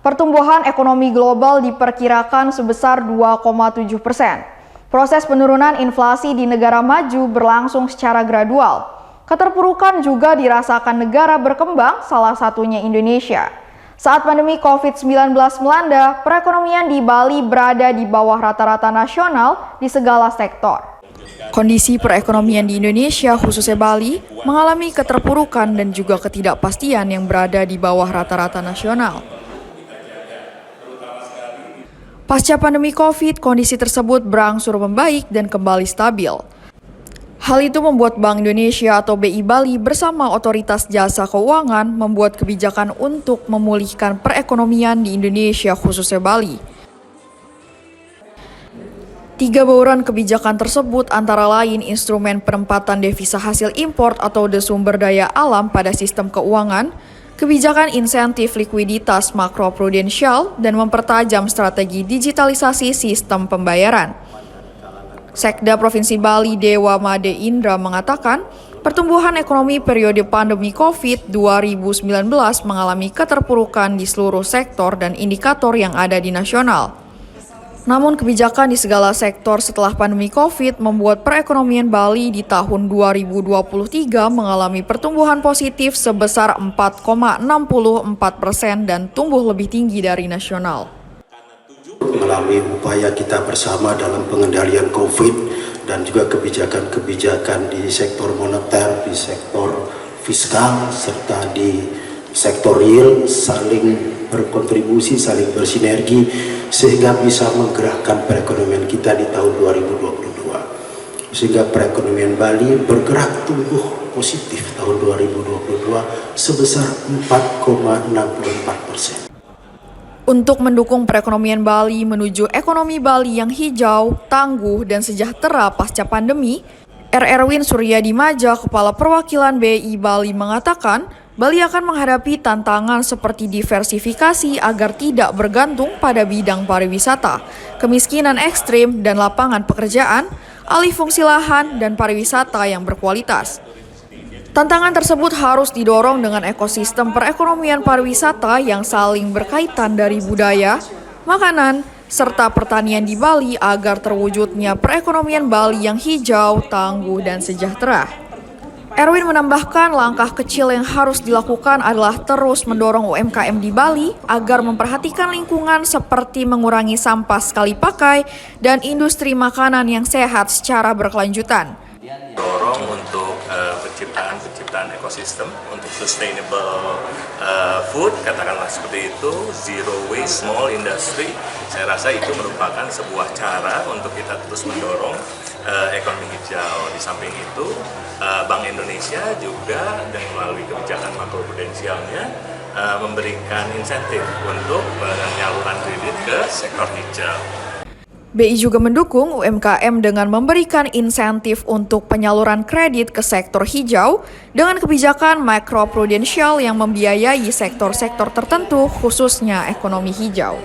Pertumbuhan ekonomi global diperkirakan sebesar 2,7%. Proses penurunan inflasi di negara maju berlangsung secara gradual. Keterpurukan juga dirasakan negara berkembang, salah satunya Indonesia. Saat pandemi COVID-19 melanda, perekonomian di Bali berada di bawah rata-rata nasional di segala sektor. Kondisi perekonomian di Indonesia, khususnya Bali, mengalami keterpurukan dan juga ketidakpastian yang berada di bawah rata-rata nasional. Pasca pandemi COVID, kondisi tersebut berangsur membaik dan kembali stabil. Hal itu membuat Bank Indonesia atau BI Bali bersama Otoritas Jasa Keuangan membuat kebijakan untuk memulihkan perekonomian di Indonesia, khususnya Bali. 3 bauran kebijakan tersebut antara lain instrumen penempatan devisa hasil import atau sumber daya alam pada sistem keuangan, kebijakan insentif likuiditas makroprudensial, dan mempertajam strategi digitalisasi sistem pembayaran. Sekda Provinsi Bali Dewa Made Indra mengatakan, pertumbuhan ekonomi periode pandemi COVID 2019 mengalami keterpurukan di seluruh sektor dan indikator yang ada di nasional. Namun kebijakan di segala sektor setelah pandemi COVID membuat perekonomian Bali di tahun 2023 mengalami pertumbuhan positif sebesar 4,64% dan tumbuh lebih tinggi dari nasional. Melalui upaya kita bersama dalam pengendalian COVID dan juga kebijakan-kebijakan di sektor moneter, di sektor fiskal, serta di sektor real saling berkontribusi, saling bersinergi sehingga bisa menggerakkan perekonomian kita di tahun 2022. Sehingga perekonomian Bali bergerak tumbuh positif tahun 2022 sebesar 4,64%. Untuk mendukung perekonomian Bali menuju ekonomi Bali yang hijau, tangguh, dan sejahtera pasca pandemi, Erwin Suryadimaja, Kepala Perwakilan BI Bali mengatakan, Bali akan menghadapi tantangan seperti diversifikasi agar tidak bergantung pada bidang pariwisata, kemiskinan ekstrim dan lapangan pekerjaan, alih fungsi lahan, dan pariwisata yang berkualitas. Tantangan tersebut harus didorong dengan ekosistem perekonomian pariwisata yang saling berkaitan dari budaya, makanan, serta pertanian di Bali agar terwujudnya perekonomian Bali yang hijau, tangguh, dan sejahtera. Erwin menambahkan langkah kecil yang harus dilakukan adalah terus mendorong UMKM di Bali agar memperhatikan lingkungan seperti mengurangi sampah sekali pakai dan industri makanan yang sehat secara berkelanjutan. Dorong untuk penciptaan ekosistem untuk sustainable food, katakanlah seperti itu, zero waste, small industry. Saya rasa itu merupakan sebuah cara untuk kita terus mendorong ekonomi hijau. Di samping itu, Bank Indonesia juga dengan melalui kebijakan makroprudensialnya memberikan insentif untuk penyaluran kredit ke sektor hijau. BI juga mendukung UMKM dengan memberikan insentif untuk penyaluran kredit ke sektor hijau dengan kebijakan makroprudensial yang membiayai sektor-sektor tertentu, khususnya ekonomi hijau.